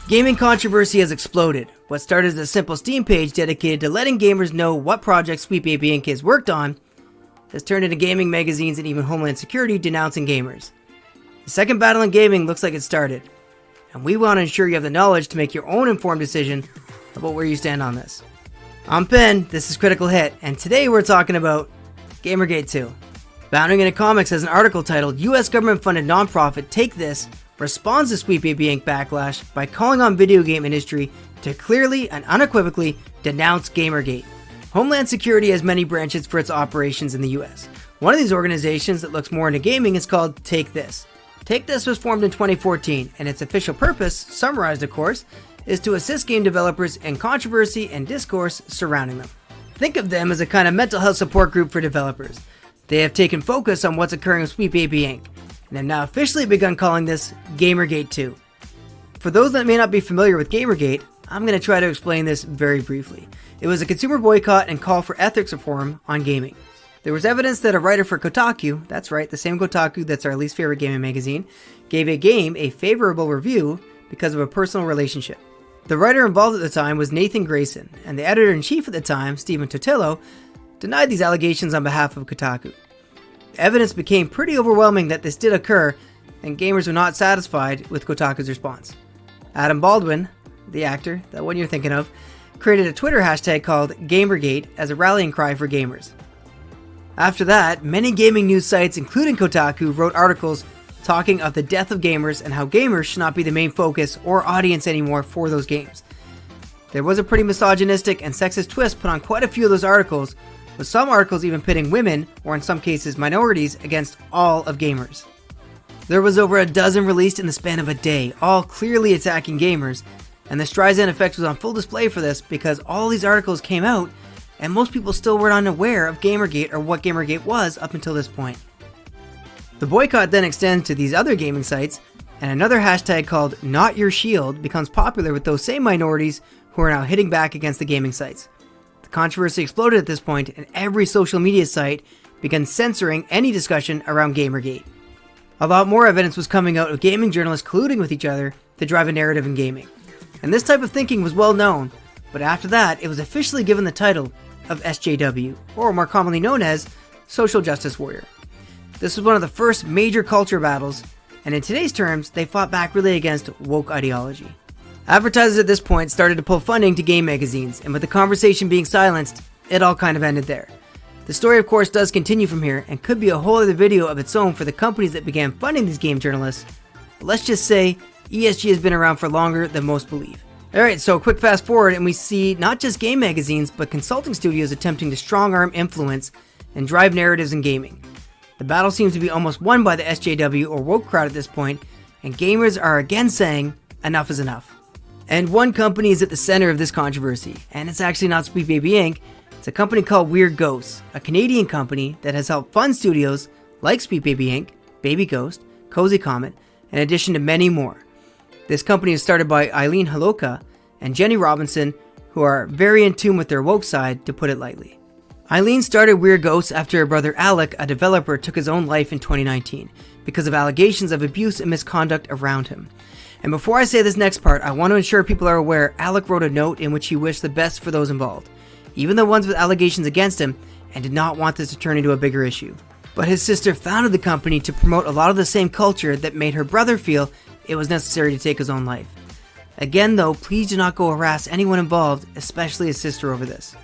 Gaming controversy has exploded. What started as a simple Steam page dedicated to letting gamers know what projects SweetBaby Inc. has worked on has turned into gaming magazines and even Homeland Security denouncing gamers. The second battle in gaming looks like it started, and we want to ensure you have the knowledge to make your own informed decision about where you stand on this. I'm Ben, this is Critical Hit, and today we're talking about Gamergate 2. Bounding into Comics has an article titled US Government-Funded Nonprofit Take This responds to SweetBaby Inc. backlash by calling on video game industry to clearly and unequivocally denounce Gamergate. Homeland Security has many branches for its operations in the US. One of these organizations that looks more into gaming is called Take This. Take This was formed in 2014, and its official purpose, summarized of course, is to assist game developers in controversy and discourse surrounding them. Think of them as a kind of mental health support group for developers. They have taken focus on what's occurring with SweetBaby Inc. and have now officially begun calling this Gamergate 2. For those that may not be familiar with Gamergate, I'm going to try to explain this very briefly. It was a consumer boycott and call for ethics reform on gaming. There was evidence that a writer for Kotaku, that's right, the same Kotaku that's our least favorite gaming magazine, gave a game a favorable review because of a personal relationship. The writer involved at the time was Nathan Grayson, and the editor-in-chief at the time, Stephen Totillo, denied these allegations on behalf of Kotaku. The evidence became pretty overwhelming that this did occur, and gamers were not satisfied with Kotaku's response. Adam Baldwin, the actor, that one you're thinking of, created a Twitter hashtag called Gamergate as a rallying cry for gamers. After that, many gaming news sites, including Kotaku, wrote articles talking of the death of gamers and how gamers should not be the main focus or audience anymore for those games. There was a pretty misogynistic and sexist twist put on quite a few of those articles, with some articles even pitting women, or in some cases minorities, against all of gamers. There was over a dozen released in the span of a day, all clearly attacking gamers, and the Streisand effect was on full display for this because all these articles came out and most people still were unaware of Gamergate or what Gamergate was up until this point. The boycott then extends to these other gaming sites, and another hashtag called Not Your Shield becomes popular with those same minorities who are now hitting back against the gaming sites. The controversy exploded at this point, and every social media site began censoring any discussion around Gamergate. A lot more evidence was coming out of gaming journalists colluding with each other to drive a narrative in gaming. And this type of thinking was well known, but after that it was officially given the title of SJW, or more commonly known as Social Justice Warrior. This was one of the first major culture battles, and in today's terms, they fought back really against woke ideology. Advertisers at this point started to pull funding to game magazines, and with the conversation being silenced, it all kind of ended there. The story of course does continue from here, and could be a whole other video of its own for the companies that began funding these game journalists, but let's just say ESG has been around for longer than most believe. Alright, so a quick fast forward and we see not just game magazines, but consulting studios attempting to strong-arm influence and drive narratives in gaming. The battle seems to be almost won by the SJW or woke crowd at this point, and gamers are again saying, enough is enough. And one company is at the center of this controversy, and it's actually not SweetBaby Inc., it's a company called Weird Ghosts, a Canadian company that has helped fund studios like SweetBaby Inc., Baby Ghost, Cozy Comet, in addition to many more. This company is started by Eileen Haloka and Jenny Robinson, who are very in tune with their woke side, to put it lightly. Eileen started Weird Ghosts after her brother Alec, a developer, took his own life in 2019 because of allegations of abuse and misconduct around him. And before I say this next part, I want to ensure people are aware Alec wrote a note in which he wished the best for those involved, even the ones with allegations against him, and did not want this to turn into a bigger issue. But his sister founded the company to promote a lot of the same culture that made her brother feel it was necessary to take his own life. Again though, please do not go harass anyone involved, especially his sister, over this.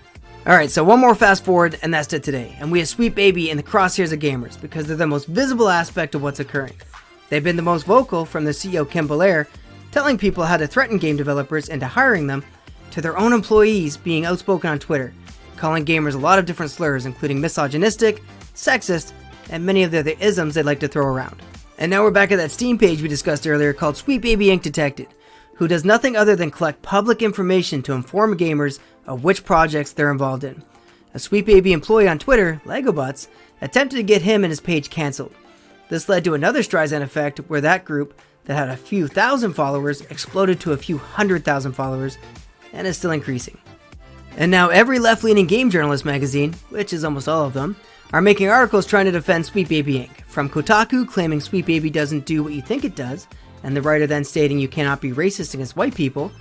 Alright, so one more fast forward and that's it today, and we have SweetBaby in the crosshairs of gamers because they're the most visible aspect of what's occurring. They've been the most vocal, from the CEO Kim Belair telling people how to threaten game developers into hiring them, to their own employees being outspoken on Twitter, calling gamers a lot of different slurs including misogynistic, sexist, and many of the other isms they'd like to throw around. And now we're back at that Steam page we discussed earlier called SweetBaby Inc. Detected, who does nothing other than collect public information to inform gamers of which projects they're involved in. A SweetBaby employee on Twitter, LegoButts, attempted to get him and his page cancelled. This led to another Streisand effect where that group, that had a few thousand followers, exploded to a few 100,000 followers, and is still increasing. And now every left-leaning game journalist magazine, which is almost all of them, are making articles trying to defend SweetBaby Inc., from Kotaku claiming SweetBaby doesn't do what you think it does, and the writer then stating you cannot be racist against white people,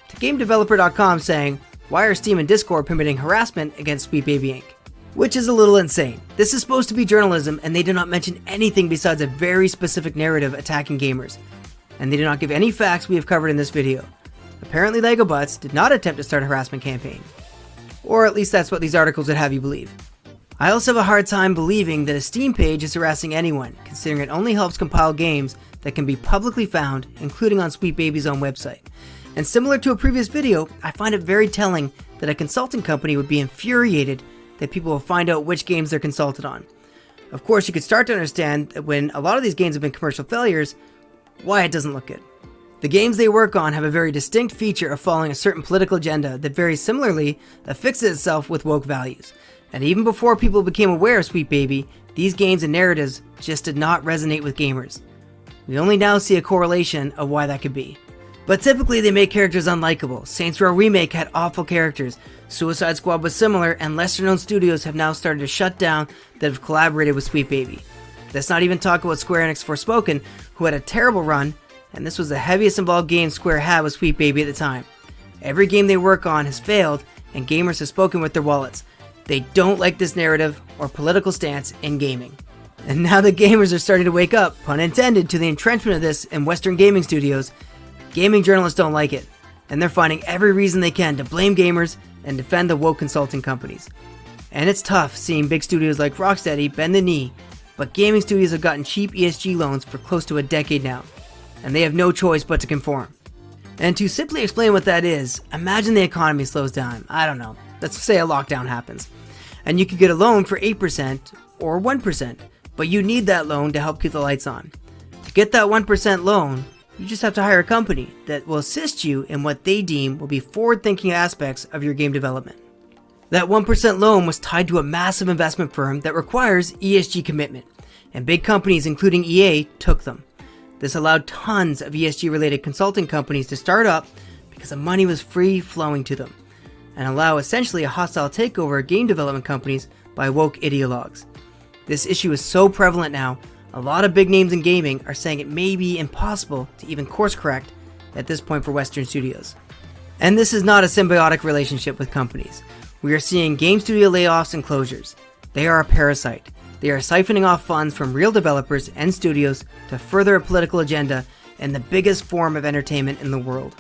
to GameDeveloper.com saying, why are Steam and Discord permitting harassment against Sweet Baby Inc.? Which is a little insane. This is supposed to be journalism, and they do not mention anything besides a very specific narrative attacking gamers. And they do not give any facts we have covered in this video. Apparently Lego Butts did not attempt to start a harassment campaign. Or at least that's what these articles would have you believe. I also have a hard time believing that a Steam page is harassing anyone, considering it only helps compile games that can be publicly found, including on Sweet Baby's own website. And similar to a previous video, I find it very telling that a consulting company would be infuriated that people will find out which games they're consulted on. Of course, you could start to understand that when a lot of these games have been commercial failures, why it doesn't look good. The games they work on have a very distinct feature of following a certain political agenda that very similarly affixes itself with woke values. And even before people became aware of Sweet Baby, these games and narratives just did not resonate with gamers. We only now see a correlation of why that could be. But typically they make characters unlikable. Saints Row Remake had awful characters, Suicide Squad was similar, and lesser known studios have now started to shut down that have collaborated with Sweet Baby. Let's not even talk about Square Enix Forspoken, who had a terrible run, and this was the heaviest involved game Square had with Sweet Baby at the time. Every game they work on has failed, and gamers have spoken with their wallets. They don't like this narrative or political stance in gaming. And now that gamers are starting to wake up, pun intended, to the entrenchment of this in Western gaming studios, gaming journalists don't like it, and they're finding every reason they can to blame gamers and defend the woke consulting companies. And it's tough seeing big studios like Rocksteady bend the knee, but gaming studios have gotten cheap ESG loans for close to a decade now, and they have no choice but to conform. And to simply explain what that is, imagine the economy slows down. I don't know, let's say a lockdown happens, and you could get a loan for 8% or 1%, but you need that loan to help keep the lights on. To get that 1% loan, you just have to hire a company that will assist you in what they deem will be forward-thinking aspects of your game development. That 1% loan was tied to a massive investment firm that requires ESG commitment, and big companies including EA took them. This allowed tons of ESG-related consulting companies to start up because the money was free flowing to them, and allow essentially a hostile takeover of game development companies by woke ideologues. This issue is so prevalent now, a lot of big names in gaming are saying it may be impossible to even course correct at this point for Western studios. And this is not a symbiotic relationship with companies. We are seeing game studio layoffs and closures. They are a parasite. They are siphoning off funds from real developers and studios to further a political agenda in the biggest form of entertainment in the world.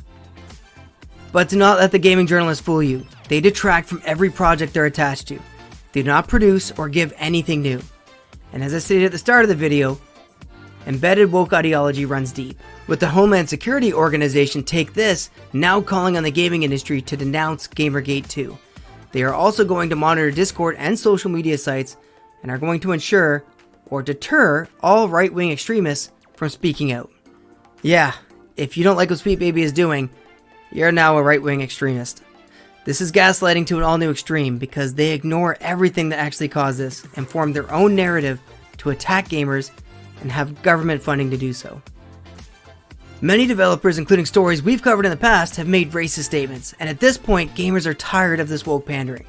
But do not let the gaming journalists fool you. They detract from every project they're attached to. They do not produce or give anything new. And as I stated at the start of the video, embedded woke ideology runs deep. With the Homeland Security Organization Take This now calling on the gaming industry to denounce Gamergate 2. They are also going to monitor Discord and social media sites and are going to ensure or deter all right-wing extremists from speaking out. Yeah, if you don't like what Sweet Baby is doing, you're now a right-wing extremist. This is gaslighting to an all-new extreme because they ignore everything that actually caused this and form their own narrative to attack gamers and have government funding to do so. Many developers, including stories we've covered in the past, have made racist statements, and at this point, gamers are tired of this woke pandering.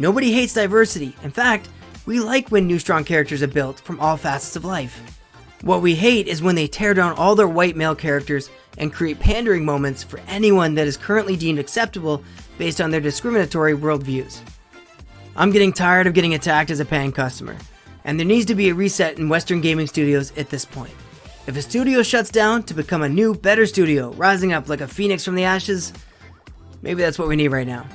Nobody hates diversity. In fact, we like when new strong characters are built from all facets of life. What we hate is when they tear down all their white male characters and create pandering moments for anyone that is currently deemed acceptable based on their discriminatory worldviews. I'm getting tired of getting attacked as a paying customer, and there needs to be a reset in Western gaming studios at this point. If a studio shuts down to become a new, better studio, rising up like a phoenix from the ashes, maybe that's what we need right now.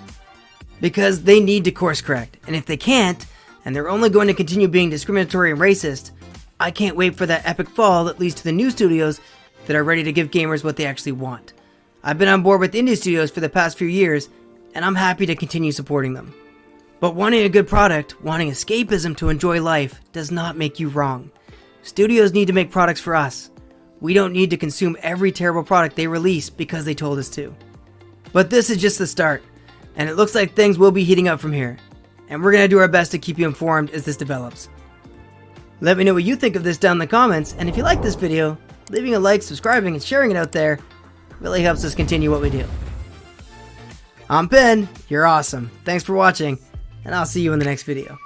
Because they need to course correct, and if they can't, and they're only going to continue being discriminatory and racist, I can't wait for that epic fall that leads to the new studios that are ready to give gamers what they actually want. I've been on board with indie studios for the past few years, and I'm happy to continue supporting them. But wanting a good product, wanting escapism to enjoy life, does not make you wrong. Studios need to make products for us. We don't need to consume every terrible product they release because they told us to. But this is just the start, and it looks like things will be heating up from here. And we're going to do our best to keep you informed as this develops. Let me know what you think of this down in the comments, and if you like this video, leaving a like, subscribing, and sharing it out there really helps us continue what we do. I'm Penn, you're awesome. Thanks for watching, and I'll see you in the next video.